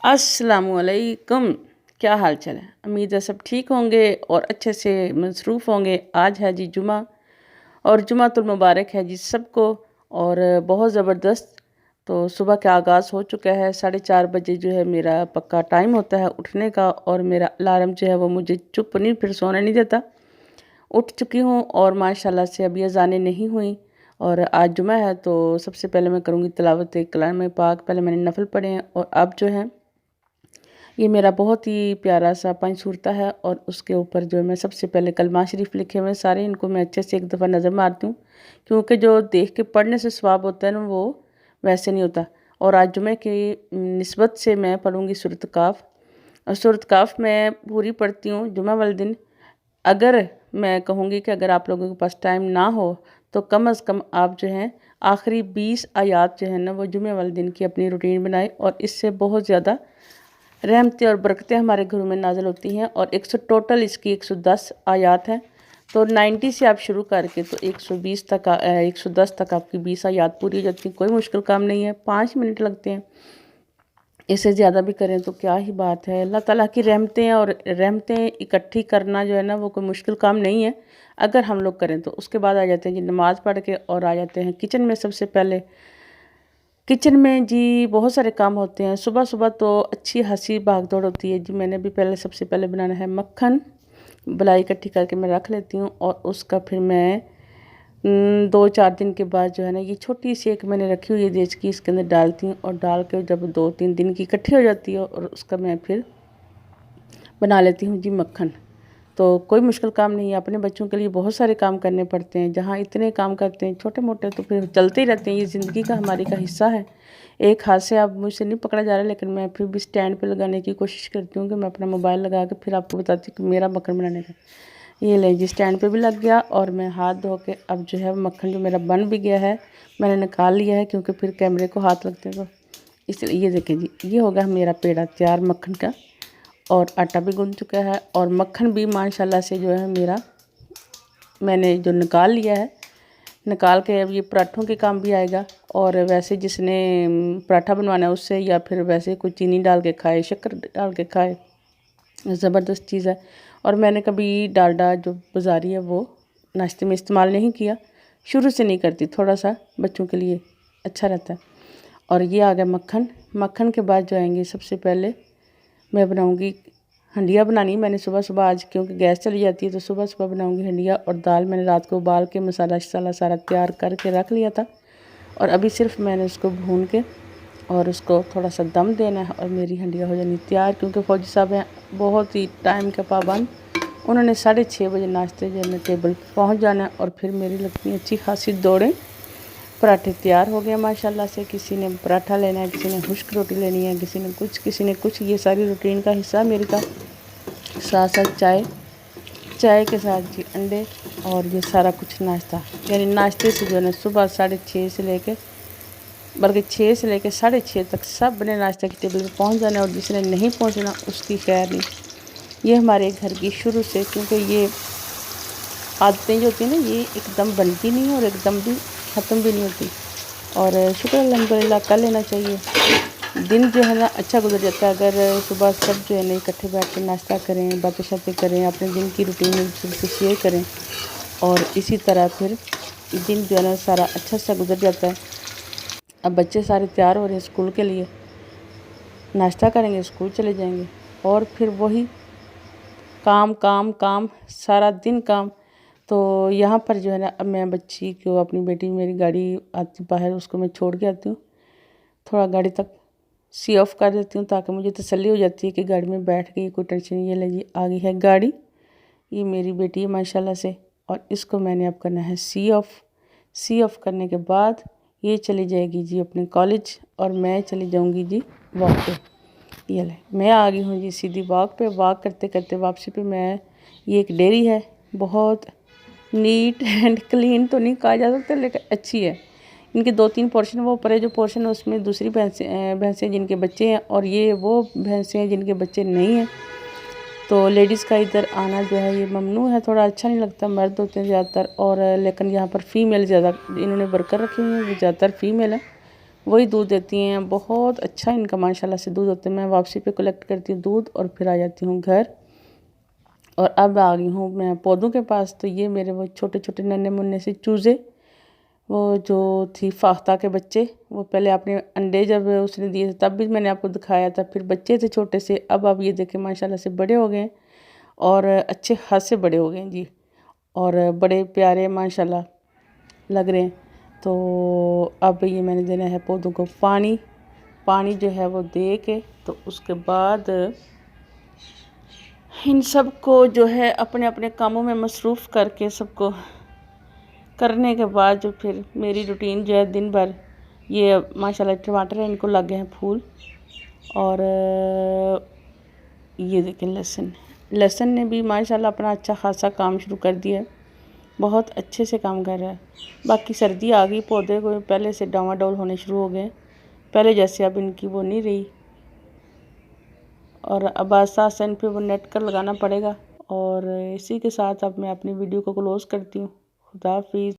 अस्सलामुअलैकुम। क्या हाल चाल है? उम्मीद है सब ठीक होंगे और अच्छे से मसरूफ़ होंगे। आज है जी जुमा और जुमातुल मुबारक है जी सबको। और बहुत ज़बरदस्त। तो सुबह का आगाज़ हो चुका है। 4:30 बजे जो है मेरा पक्का टाइम होता है उठने का, और मेरा अलार्म जो है वो मुझे चुप नहीं फिर सोने नहीं देता। उठ चुकी हूँ और माशाल्लाह से अभी अज़ानें नहीं हुई। और आज जुमा है तो सबसे पहले मैं करूँगी तिलावत कलाम पाक। पहले मैंने नफ़ल पढ़े हैं और अब जो है ये मेरा बहुत ही प्यारा सा पंचसूरता है, और उसके ऊपर जो है मैं सबसे पहले कलमा शरीफ लिखे हुए सारे, इनको मैं अच्छे से एक दफ़ा नज़र मारती हूँ, क्योंकि जो देख के पढ़ने से सवाब होता है ना वो वैसे नहीं होता। और आज जुमे की निस्बत से मैं पढ़ूँगी सूरत काफ। और सूरत काफ मैं पूरी पढ़ती हूँ जुमा वाले दिन। अगर मैं कहूँगी कि अगर आप लोगों के पास टाइम ना हो तो कम अज़ कम आप जो हैं आखिरी 20 आयात जो है ना वो जुमे वाले दिन की अपनी रूटीन बनाएं, और इससे बहुत ज़्यादा रहमतें और बरकतें हमारे घरों में नाज़िल होती हैं। और 100 टोटल इसकी 110 आयात हैं। तो 90 से आप शुरू करके तो 120 तक 110 तक आपकी 20 आयात पूरी हो जाती हैं। कोई मुश्किल काम नहीं है, 5 मिनट लगते हैं। इससे ज़्यादा भी करें तो क्या ही बात है। अल्लाह ताला की रहमतें और रहमतें इकट्ठी करना जो है ना वो कोई मुश्किल काम नहीं है अगर हम लोग करें तो। उसके बाद आ जाते हैं जी नमाज़ पढ़ के, और आ जाते हैं किचन में। सबसे पहले किचन में जी बहुत सारे काम होते हैं। सुबह सुबह तो अच्छी हंसी भाग दौड़ होती है जी। मैंने भी पहले सबसे पहले बनाना है मक्खन। मलाई इकट्ठी करके मैं रख लेती हूँ, और उसका फिर मैं 2-4 दिन के बाद जो है ना ये छोटी सी एक मैंने रखी हुई है देश की, इसके अंदर डालती हूँ। और डाल के जब 2-3 दिन की इकट्ठी हो जाती है और उसका मैं फिर बना लेती हूँ जी मक्खन। तो कोई मुश्किल काम नहीं है। अपने बच्चों के लिए बहुत सारे काम करने पड़ते हैं, जहाँ इतने काम करते हैं छोटे मोटे तो फिर चलते ही रहते हैं। ये ज़िंदगी का हमारी का हिस्सा है। एक हाथ से अब मुझसे नहीं पकड़ा जा रहा, लेकिन मैं फिर भी स्टैंड पे लगाने की कोशिश करती हूँ कि मैं अपना मोबाइल लगा के फिर आपको बताती हूँ कि मेरा मक्खन बनाने का। ये ले जी स्टैंड पे भी लग गया, और मैं हाथ धो के अब जो है मक्खन जो मेरा बन भी गया है मैंने निकाल लिया है, क्योंकि फिर कैमरे को हाथ लगते हैं तो इसलिए। ये देखें जी, ये हो गया मेरा पेड़ा तैयार मक्खन का। और आटा भी गूंद चुका है, और मक्खन भी माशाल्लाह से जो है मेरा मैंने जो निकाल लिया है। निकाल के अब ये पराठों के काम भी आएगा। और वैसे जिसने पराठा बनवाना है उससे, या फिर वैसे कोई चीनी डाल के खाए, शक्कर डाल के खाए, ज़बरदस्त चीज़ है। और मैंने कभी डालडा जो बाज़ारी है वो नाश्ते में इस्तेमाल नहीं किया, शुरू से नहीं करती, थोड़ा सा बच्चों के लिए अच्छा रहता है। और ये आ गया मक्खन। मक्खन के बाद जो आएंगे सबसे पहले मैं बनाऊंगी हंडिया बनानी है। मैंने सुबह सुबह आज क्योंकि गैस चली जाती है तो सुबह सुबह बनाऊंगी हंडिया। और दाल मैंने रात को उबाल के मसाला शसाला सारा तैयार करके रख लिया था, और अभी सिर्फ मैंने उसको भून के और उसको थोड़ा सा दम देना है, और मेरी हंडिया हो जानी तैयार। क्योंकि फ़ौजी साहब हैं बहुत ही टाइम के पाबंद, उन्होंने 6:30 बजे नाश्ते जो है टेबल पर पहुँच जाना है। और फिर मेरी लगती है अच्छी खासी दौड़ें। पराठे तैयार हो गए माशाल्लाह से। किसी ने पराठा लेना है, किसी ने खुश्क रोटी लेनी है, किसी ने कुछ, किसी ने कुछ। ये सारी रूटीन का हिस्सा मेरे का। साथ साथ चाय, चाय के साथ जी अंडे, और ये सारा कुछ नाश्ता। यानी नाश्ते से जो है ना सुबह 6:30 से लेके, बल्कि 6 से लेके 6:30 तक सब ने नाश्ते की टेबल पे पहुंच जाना है। और जिसने नहीं पहुंचना उसकी खैर नहीं। ये हमारे घर की शुरू से, क्योंकि ये आदतें जो होती हैं ना ये एकदम बनती नहीं है और एकदम भी ख़त्म भी नहीं होती। और शुक्र अल्हम्दुलिल्लाह कर लेना चाहिए। दिन जो है ना अच्छा गुजर जाता है अगर सुबह सब जो है ना इकट्ठे बैठ कर नाश्ता करें, बातें शातें करें, अपने दिन की रूटीन में से शेयर करें, और इसी तरह फिर दिन जो है ना सारा अच्छा सा गुजर जाता है। अब बच्चे सारे तैयार हो रहे हैं स्कूल के लिए, नाश्ता करेंगे, स्कूल चले जाएंगे, और फिर वही काम काम काम, सारा दिन काम। तो यहाँ पर जो है ना अब मैं बच्ची को, अपनी बेटी, मेरी गाड़ी आती बाहर, उसको मैं छोड़ के आती हूँ। थोड़ा गाड़ी तक सी ऑफ कर देती हूँ ताकि मुझे तसल्ली हो जाती है कि गाड़ी में बैठ गई, कोई टेंशन नहीं। ये लगी आ गई है गाड़ी, ये मेरी बेटी है माशाल्लाह से। और इसको मैंने अब करना है सी ऑफ। सी ऑफ करने के बाद ये चली जाएगी जी अपने कॉलेज, और मैं चली जाऊँगी जी वॉक पे। ये ले मैं आ गई हूँ जी सीधी वॉक पे। वॉक करते करते वापसी पे मैं, ये एक डेयरी है, बहुत नीट एंड क्लीन तो नहीं कहा जा सकता, लेकिन अच्छी है। इनके 2-3 पोर्शन, वो ऊपर जो पोर्शन है उसमें दूसरी भैंसें जिनके बच्चे हैं, और ये वो भैंसें हैं जिनके बच्चे नहीं हैं। तो लेडीज़ का इधर आना जो है ये ममनू है, थोड़ा अच्छा नहीं लगता। मर्द होते हैं ज़्यादातर, और लेकिन यहाँ पर फ़ीमेल ज़्यादा इन्होंने वर्कर रखी हुई है, वो ज़्यादातर फ़ीमेल है। वही दूध देती हैं। बहुत अच्छा इनका माशाल्लाह से दूध होता है। मैं वापसी पे कलेक्ट करती हूँ दूध और फिर आ जाती हूँ घर। और अब आ गई हूँ मैं पौधों के पास। तो ये मेरे वो छोटे छोटे नन्हे मुन्ने से चूज़े, वो जो थी फाख्ता के बच्चे, वो पहले आपने अंडे जब उसने दिए थे तब भी मैंने आपको दिखाया था, फिर बच्चे थे छोटे से। अब आप ये देखें माशाल्लाह से बड़े हो गए और अच्छे खासे बड़े हो गए जी, और बड़े प्यारे माशाल्लाह लग रहे हैं। तो अब ये मैंने देना है पौधों को पानी। पानी जो है वो दे के तो उसके बाद इन सब को जो है अपने अपने कामों में मसरूफ़ करके सबको करने के बाद जो फिर मेरी रूटीन जो है दिन भर, ये माशाल्लाह टमाटर है, इनको लग गए हैं फूल। और ये देखें लहसुन ने भी माशाल्लाह अपना अच्छा खासा काम शुरू कर दिया है, बहुत अच्छे से काम कर रहा है। बाकी सर्दी आ गई, पौधे को पहले से डामाडोल होने शुरू हो गए, पहले जैसे अब इनकी वो नहीं रही। और अब आस्ता इन पे वो नेट कर लगाना पड़ेगा। और इसी के साथ अब मैं अपनी वीडियो को क्लोज़ करती हूँ। खुदा हाफिज़।